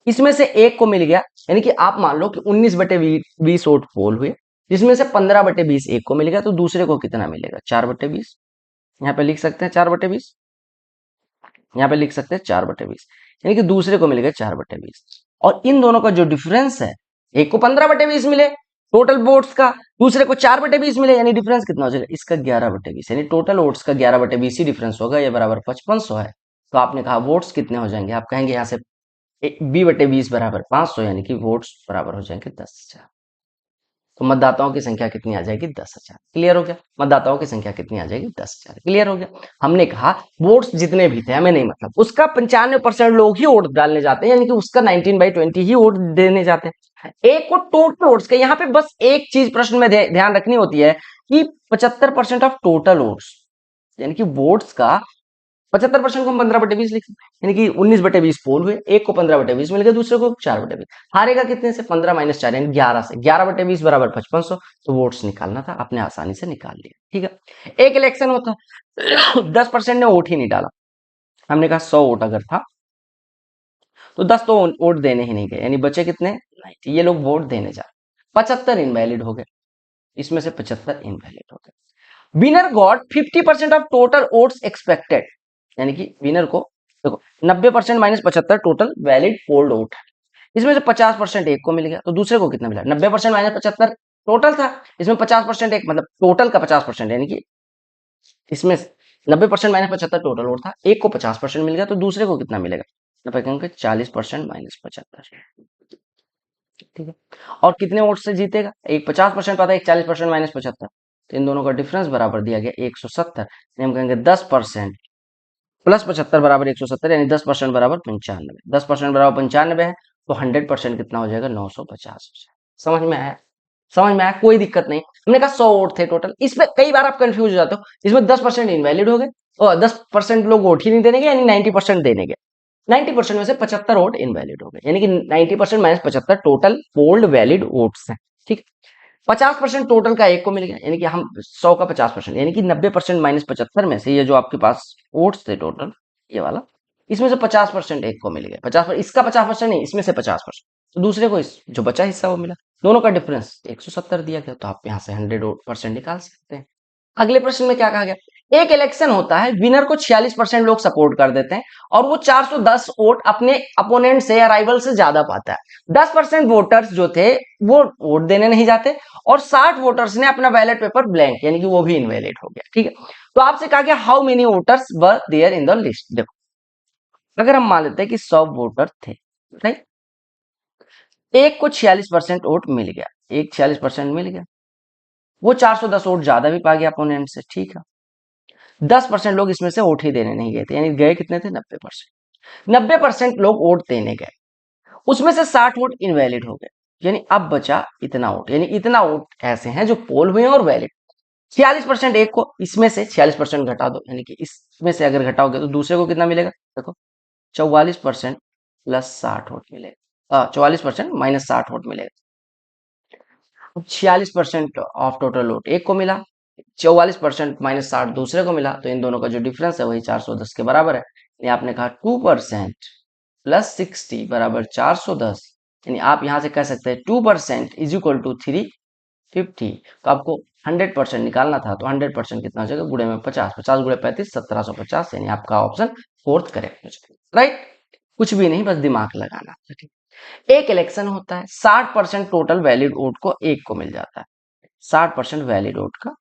इसमें से एक को मिल गया, यानी कि आप मान लो कि 19/20 वोट पोल हुए, जिसमें से 15/20 एक को मिल गया, तो दूसरे को कितना मिलेगा 4/20, यहाँ पे लिख सकते हैं 4/20, यहाँ पे लिख सकते हैं 4/20, यानी कि दूसरे को मिल गया 4/20। और इन दोनों का जो डिफरेंस है, एक को 15/20 मिले टोटल वोट्स का, दूसरे को 4/20 मिले, यानी डिफरेंस कितना हो जाएगा इसका 11/20, यानी टोटल वोट्स का 11/20 ही डिफरेंस होगा, ये बराबर 5500 है। तो आपने कहा वोट्स कितने हो जाएंगे, आप कहेंगे यहाँ से b/20 बराबर 500, यानी कि वोट्स बराबर हो जाएंगे 10,000। तो मतदाताओं की संख्या कितनी आ जाएगी 10,000। क्लियर हो गया, मतदाताओं की संख्या कितनी आ जाएगी 10,000। क्लियर हो गया। हमने कहा वोट्स जितने भी थे हमें नहीं मतलब, उसका 95% लोग ही वोट डालने जाते हैं, यानी कि उसका 19/20 ही वोट देने जाते हैं। एक को टोटल वोट्स का, यहाँ पे बस एक चीज प्रश्न में ध्यान रखनी होती है कि 75% ऑफ टोटल वोट्स, यानी कि वोट्स का 75% को हम 15/20 लिख सकते हैं, यानी कि 19/20 पोल हुए, एक को 15/20 मिल गया, दूसरे को 4/20। हारेगा कितने से 15 - 4 यानी 11 से, 11/20 बराबर 5500, तो वोट्स निकालना था, आपने आसानी से निकाल लिया। ठीक है। एक इलेक्शन होता है 10% ने वोट ही नहीं डाला, हमने कहा 100 वोट अगर था तो 10 तो वोट देने ही नहीं गए, यानी बचे कितने 90, ये लोग वोट देने जा रहे, 75 इनवैलिड हो गए, इसमें से 75 इनवैलिड हो गए। Winner got 50% of total votes expected, यानी कि विनर को देखो 90% - 75 टोटल वैलिड पोल्ड वोट है, इसमें से 50% एक को मिल गया, तो दूसरे को कितना मिला 90% - 75 टोटल था, इसमें 50% एक मतलब टोटल का 50% यानी कि इसमें 90% माइनस 75 टोटल वोट था, एक को 50% मिल गया तो दूसरे को कितना मिलेगा, तो कहेंगे 40% माइनस 75। ठीक है, और कितने वोट से जीतेगा, एक 50% पाता है, एक 40% माइनस 75, तो इन दोनों का डिफरेंस बराबर दिया गया 170, हम कहेंगे 10% प्लस 75 बराबर 170, यानी 10% बराबर 95, 10% बराबर 95 है, तो 100% कितना हो जाएगा, 950। समझ में आया, समझ में आया, कोई दिक्कत नहीं। हमने कहा 100 वोट थे टोटल, इसमें कई बार आप कंफ्यूज हो जाते हो, इसमें 10% इनवैलिड हो गए और 10% लोग वोट ही नहीं देने गए, यानी 90% देने गए, 90% में से 75 वोट इनवैलिड हो गए, यानी कि 90% minus 75 total polled valid votes हैं। ठीक, 50% टोटल का एक को मिल गया, यानी कि हम 100 का 50%, यानी कि 90% माइनस 75 में से ये जो आपके पास वोट्स थे टोटल, ये वाला, इसमें से 50% एक को मिल गया, 50, इसका 50% नहीं, इसमें से 50%, तो दूसरे को इस जो बचा हिस्सा वो मिला, दोनों का डिफरेंस 170 दिया गया, तो आप यहाँ से 100% निकाल सकते हैं। अगले प्रश्न में क्या कहा गया, एक इलेक्शन होता है, विनर को 46% लोग सपोर्ट कर देते हैं और वो 410 वोट अपने अपोनेंट से या राइवल से ज्यादा पाता है। 10% वोटर्स जो थे वो वोट देने नहीं जाते और 60 वोटर्स ने अपना बैलेट पेपर ब्लैंक, यानी कि वो भी इनवैलिड हो गया। ठीक है, तो आपसे कहा गया how many voters were there in the list. देखो, अगर हम मान लेते हैं कि 100 वोटर थे, राइट, एक को 46% वोट मिल गया, एक 46% मिल गया, वो 410 वोट ज्यादा भी पा गया अपोनेंट से। ठीक है, 10% लोग इसमें से वोट ही देने नहीं गए थे, यानी गए कितने थे, 90%। 90% लोग वोट देने गए, उसमें से 60 वोट इनवैलिड हो गए, यानी अब बचा इतना वोट, यानी इतना वोट ऐसे हैं जो पोल हुए हैं और वैलिड। 46% एक को, इसमें से 46% घटा दो, यानी कि इसमें से अगर घटाओगे तो दूसरे को कितना मिलेगा, देखो 44% प्लस 60 वोट मिलेगा, 44% माइनस 60 वोट मिलेगा। 46% ऑफ टोटल वोट एक को मिला, 44% माइनस 60 दूसरे को मिला, तो इन दोनों का जो डिफरेंस है वही 410 के बराबर है। यानी आपने कहा 2% प्लस 60 बराबर 410, यानी आप यहां से कह सकते हैं 2% इज इक्वल टू 350। तो आपको 100% निकालना था, तो 100% कितना हो जाएगा, गुणे में 50, 50 गुणे 35 1750, यानी आपका ऑप्शन फोर्थ करेक्ट हो जाएगा। राइट, कुछ भी नहीं, बस दिमाग लगाना। एक इलेक्शन होता है, 60% टोटल वैलिड वोट को एक को मिल जाता है, 60% वैलिड वोट का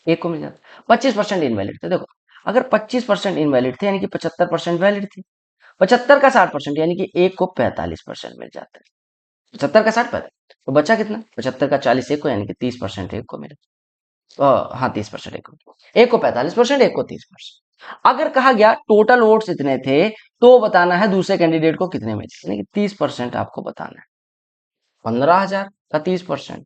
एक को मिल जाता है, 25% इनवैलिड थे। देखो, अगर 25% इनवैलिड थे यानी कि 75% वैलिड थी, 75 का 60% यानी कि एक को 45% मिल जाता है, 75 का 60 तो बचा कितना, 75 का 40 एक को, यानी कि 30% एक को मिले, हाँ 30% एक को 45%, एक को 30%। अगर कहा गया टोटल वोट्स इतने थे तो बताना है दूसरे कैंडिडेट को कितने मिले, यानी कि 30% आपको बताना है, 15,000 का 30%,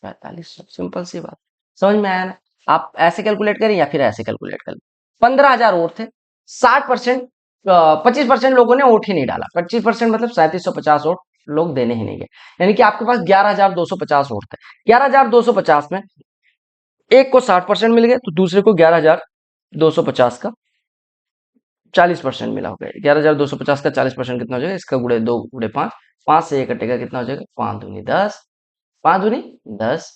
45, सिंपल सी बात, समझ में आया ना। आप ऐसे कैलकुलेट करें या फिर ऐसे कैलकुलेट करें, 15,000 वोट थे, 60%, 25% लोगों ने वोट ही नहीं डाला, 25% मतलब 3750 वोट लोग देने ही नहीं गए, यानी कि आपके पास 11,250 वोट थे। 11,250 में एक को 60% मिल गए, तो दूसरे को 11,250 का 40% मिला हो गया। 11,250 का 40% कितना हो जाएगा, इसका गुणे 2 गुणे 5, 5 से ये कटेगा, कितना हो जाएगा, 5 दूनी 10, 5 दूनी 10,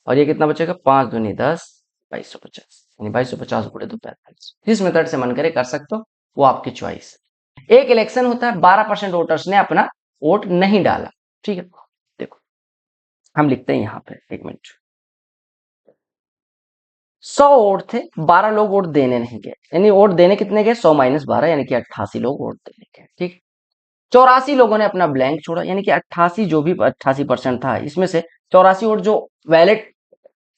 और ये कितना बचेगा, 5 दूनी 10, 2250, यानी 2250 गुणे 2 45। जिस मेथड से मन करे कर सकते हो, वो आपकी चॉइस। एक इलेक्शन होता है, 12% वोटर्स ने अपना वोट नहीं डाला। ठीक है, देखो हम लिखते हैं यहाँ पे, एक मिनट, 100 वोट थे, 12 लोग वोट देने नहीं गए, यानी वोट देने कितने गए, 100 माइनस 12, यानी कि 88 लोग वोट देने गए। ठीक, 84 लोगों ने अपना ब्लैंक छोड़ा, यानी कि 88 जो भी 88% था, इसमें से 84 वोट जो वैलिड,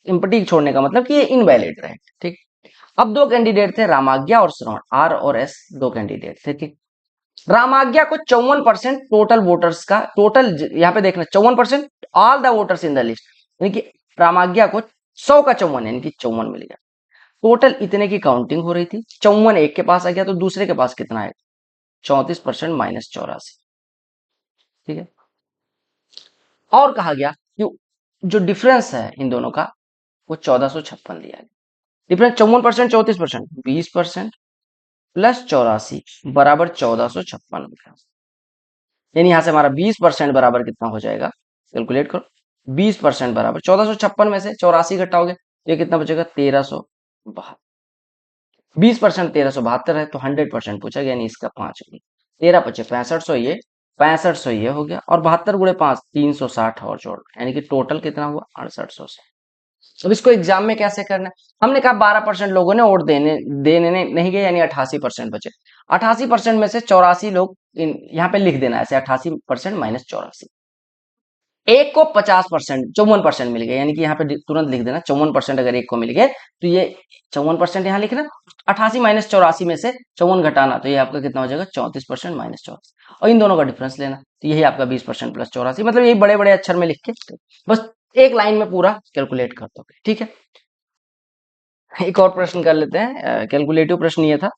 इम्पटी छोड़ने का मतलब कि ये इनवैलिड रहे। ठीक, अब दो कैंडिडेट थे, रामाज्ञा और श्रवण, आर और एस दो कैंडिडेट थे। ठीक, रामाज्ञा को 54% टोटल वोटर्स का, टोटल यहाँ पे देखना 54% all the voters in the list, यानी कि रामाज्ञा को 100 का 54, यानी कि 54 मिल गया। टोटल इतने की काउंटिंग हो रही थी, 54 एक के पास आ गया, तो दूसरे के पास कितना है, 34% माइनस 84। ठीक है, और कहा गया कि जो डिफरेंस है इन दोनों का वो 1456 दिया गया। डिफरेंस 54% 34%, 20% प्लस 84 बराबर 1456 हो गया, यानी यहां से हमारा 20% बराबर कितना हो जाएगा, कैलकुलेट करो, 20% बराबर 1456 में से 84 घटाओगे, ये कितना बचेगा, 1372। 20% 1372 है, तो 100% पूछा गया, यानी इसका 5 गुना, 13 25 6500, ये 6500 ये हो गया, और 72 गुणे 5 360 और जोड़, यानी कि टोटल कितना हुआ 6800 से। अब इसको एग्जाम में कैसे करना है, हमने कहा 12% लोगों ने वोट देने देने नहीं गए, यानी 88% बचे। 88% में से 84 लोग यहाँ पे लिख देना ऐसे, 88% माइनस 84। एक को 50%, 54% मिल गए, यानी कि यहाँ पे तुरंत लिख देना 54% अगर एक को मिल गए तो ये 54% यहाँ लिखना, 88 माइनस 84 में से 54 घटाना, तो ये आपका कितना हो जाएगा 34% माइनस 84, और इन दोनों का डिफरेंस लेना, तो यही आपका 20% प्लस 84, मतलब यही बड़े बड़े अक्षर में लिख के बस एक लाइन में पूरा कैलकुलेट कर दोगे। ठीक है, एक और प्रश्न कर लेते हैं, कैलकुलेटिव प्रश्न ये था,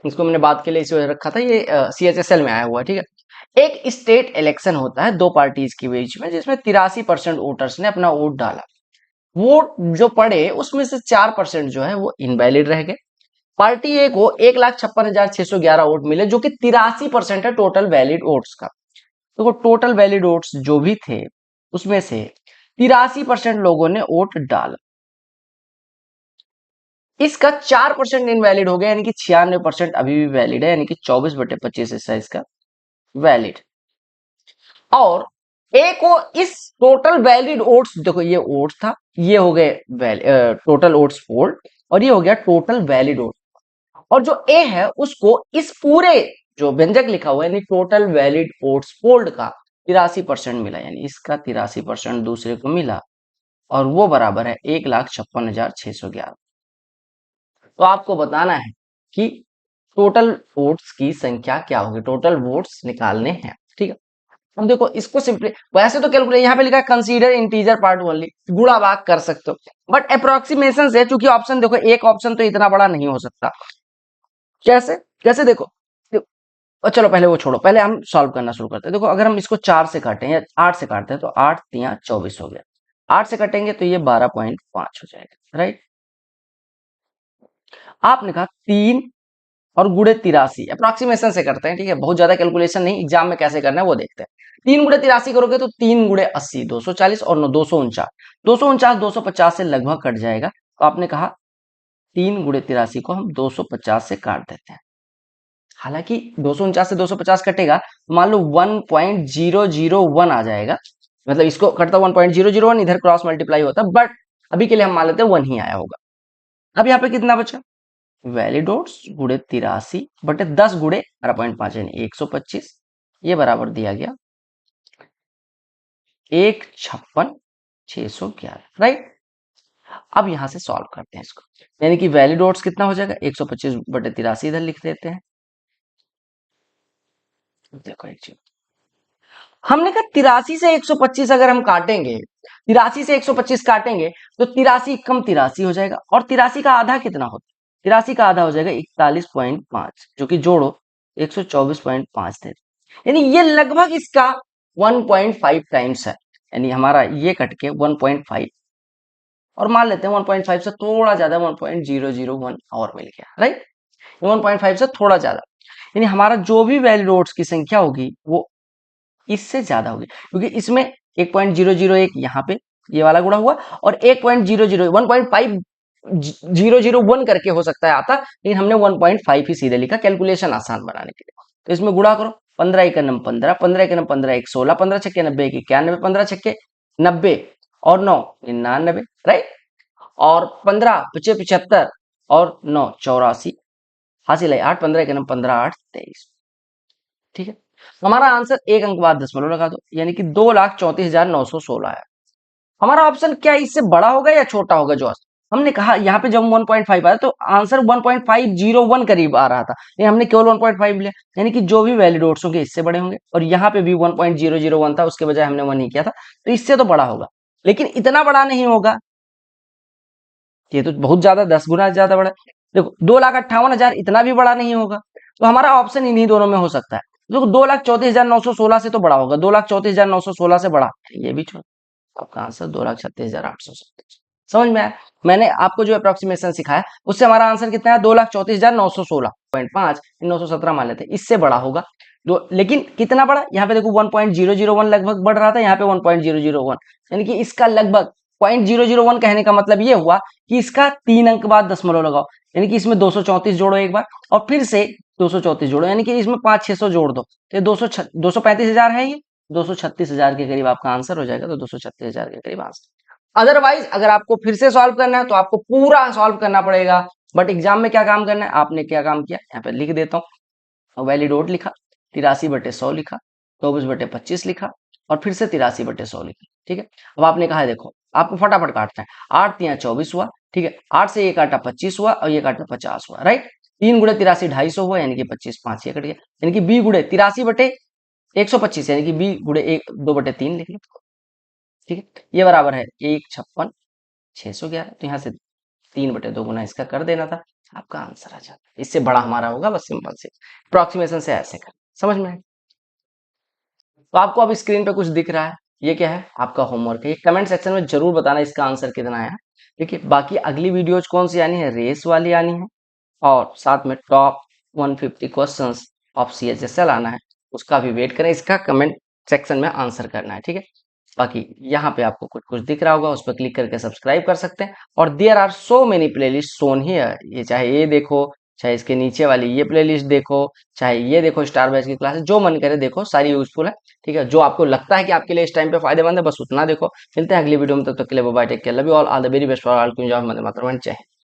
इसको मैंने बात के लिए इसे रखा था, ये CHSL में आया हुआ है। ठीक है, एक स्टेट इलेक्शन होता है दो पार्टीज के बीच में, जिसमें 83% वोटर्स ने अपना वोट डाला, वोट जो पड़े उसमें से 4% जो है वो इनवैलिड रह गए। पार्टी ए को 1,56,611 वोट मिले, जो कि 83% है टोटल वैलिड वोट्स का। तो टोटल वैलिड वोट्स जो भी थे उसमें से 83% लोगों ने वोट डाला, इसका 4% इनवैलिड हो गया, यानी कि 96% अभी भी वैलिड है, यानी कि 24/25 हिस्सा इसका वैलिड। और ए को इस टोटल वैलिड वोट्स, देखो ये वोट्स था, ये हो गए टोटल वोट्स पोल्ड, और ये हो गया टोटल वैलिड वोट, और जो ए है उसको इस पूरे जो व्यंजक लिखा हुआ है यानी टोटल वैलिड वोट्स पोल्ड का 83% मिला, यानी इसका 83% दूसरे को मिला, और वो बराबर है 1,56,611। तो आपको बताना है कि टोटल वोट्स की संख्या क्या होगी, टोटल वोट्स निकालने हैं। ठीक है, हम देखो इसको सिंपली, वैसे तो कैलकुलेट यहाँ पे लिखा है कंसीडर इंटीजर पार्ट ओनली, गुणा भाग कर सकते हो, बट अप्रोक्सीमेशन से, चूंकि ऑप्शन देखो एक ऑप्शन तो इतना बड़ा नहीं हो सकता। कैसे कैसे देखो, और चलो पहले वो छोड़ो, पहले हम सॉल्व करना शुरू करते हैं। देखो अगर हम इसको 4 से काटें या 8 से काटते हैं तो 8 3 24 हो गया, 8 से काटेंगे तो ये 12.5 हो जाएगा, राइट। आपने कहा 3 और गुणे 83, अप्रोक्सीमेशन से करते हैं। ठीक है, बहुत ज्यादा कैलकुलेशन नहीं, एग्जाम में कैसे करना है वो देखते हैं। 3 गुणे 83 करोगे तो 3 गुणे 80 240, और 9 249, 249 250 से लगभग कट जाएगा, तो आपने कहा 3 गुणे 83 को हम 250 से काट देते हैं। हालांकि 249 से 250 कटेगा, मान लो 1.001 आ जाएगा, मतलब इसको कटता 1.001, इधर क्रॉस मल्टीप्लाई होता, बट अभी के लिए हम मान लेते हैं 1 ही आया होगा। अब यहाँ पे कितना बचा, वैलिड वोट्स गुणे 83 बटे 10 गुणे 12.5 यानी 125, ये बराबर दिया गया 1,56,611, राइट। अब यहां से सॉल्व करते हैं इसको, यानी कि वैलिड वोट्स कितना हो जाएगा 125 बटे 83, इधर लिख देते हैं। देखो एक चीज, हमने कहा 83 से 125 अगर हम काटेंगे, 83 से 125 काटेंगे तो 83 कम 83 हो जाएगा, और 83 का आधा कितना होता है, 83 का आधा हो जाएगा 41.5, जो कि जोड़ो 124.5 थे, यानी ये लगभग इसका 1.5 टाइम्स है, यानी हमारा ये कट के 1.5, और मान लेते हैं 1.5 से थोड़ा ज्यादा 1.001 और मिल गया, राइट। 1.5 से थोड़ा ज्यादा, यानी हमारा जो भी वैलिड वोट्स की संख्या होगी वो इससे ज्यादा होगी, क्योंकि इसमें 1.001 यहाँ पे ये वाला गुणा हुआ, और 1.001 करके हो सकता है आता, लेकिन हमने 1.5 ही सीधे लिखा कैलकुलेशन आसान बनाने के लिए। तो इसमें गुणा करो, 15 एक 15, 15 एक 15 एक 16, 15 छक्के 90 एक 91, 15 छक्के 90 और 9 99, राइट। और 15 पचे 75 और 9 84, हासिल है 8, 15 एक 15 8 23। ठीक है, हमारा आंसर एक अंक बाद दशमलव लगा दो, यानी कि 2,34,916 है। हमारा ऑप्शन क्या इससे बड़ा होगा या छोटा होगा, जो हमने कहा यहाँ पे जब 1.5 आया तो आंसर 1.501 करीब आ रहा था, लेकिन हमने केवल 1.5 लिया, यानी कि जो भी वैलिड वोट्स होंगे इससे बड़े होंगे, और यहाँ पे भी 1.001 था, उसके बजाय हमने 1 ही किया था, तो इससे तो बड़ा होगा, लेकिन इतना बड़ा नहीं होगा, ये तो बहुत ज्यादा 10 गुना ज्यादा बड़ा है। देखो 2,58,000 इतना भी बड़ा नहीं होगा, तो हमारा ऑप्शन इन्हीं दोनों में हो सकता है। देखो 2,34,916 से तो बड़ा होगा, 2,34,916 से बड़ा ये भी छोड़, आपका आंसर 2,36,870। समझ में आया, मैंने आपको जो अप्रोक्सीमेशन सिखाया उससे हमारा आंसर कितना है 2,34,916.5, 917 मान लेते हैं, इससे बड़ा होगा लेकिन कितना बड़ा, यहाँ पे देखो 1.001 लगभग बढ़ रहा था, यहाँ पे 1.001, यानी कि इसका लगभग 0.001 कहने का मतलब ये हुआ कि इसका 3 अंक बाद दशमलव लगाओ, यानी कि इसमें 234 जोड़ो एक बार, और फिर से 234 जोड़ो, यानी कि इसमें 500-600 जोड़ दो, तो ये 235,000 है, ये 236,000 के करीब आपका आंसर हो जाएगा। तो 236,000 के करीब आंसर। अदरवाइज अगर आपको फिर से सॉल्व करना है तो आपको पूरा सॉल्व करना पड़ेगा। बट एग्जाम में क्या काम करना है, आपने क्या काम किया, यहाँ पे लिख देता हूँ। वैलिडोट लिखा, 83/100 लिखा, 24/25 लिखा, और फिर से 83/100 लिखा। ठीक है, अब आपने कहा है देखो, आपको फटाफट काटना है। 8 तिया 24 हुआ, ठीक है, 8 से ये काटा 25 हुआ, और ये काटा 50 हुआ, राइट। 3 गुणे 83 250 हुआ, यानी कि 25 5 ये कट गया, यानी कि बी गुणे 83/125, यानी कि बी गुणे 2/3 लिख लो। ठीक है, ये बराबर है 156,611। तो यहाँ से 3/2 गुना इसका कर देना था, आपका आंसर आ जाता। इससे बड़ा हमारा होगा, बस सिंपल से अप्रोक्सीमेशन से ऐसे कर, समझ में आया? तो आपको अब स्क्रीन पे कुछ दिख रहा है, ये क्या है, आपका होमवर्क है। ये कमेंट सेक्शन में जरूर बताना इसका आंसर कितना आया। देखिए, बाकी अगली वीडियोज कौन सी आनी है, रेस वाली आनी है, और साथ में टॉप 150 क्वेश्चंस ऑफ CHSL आना है। उसका भी वेट करें, इसका कमेंट सेक्शन में आंसर करना है, ठीक है। बाकी यहाँ पे आपको कुछ कुछ दिख रहा होगा, उस पर क्लिक करके सब्सक्राइब कर सकते हैं। और there are so many playlist song here, ये चाहे ये देखो, चाहे इसके नीचे वाली ये प्लेलिस्ट देखो, चाहे ये देखो स्टार बैच की क्लासेस, जो मन करे देखो, सारी यूजफुल है। ठीक है, जो आपको लगता है कि आपके लिए इस टाइम पे फायदेमंद है, बस उतना देखो। मिलते हैं अगली वीडियो में, तब तक के लिए bye, take care, love you all the very best for all, जय हिंद।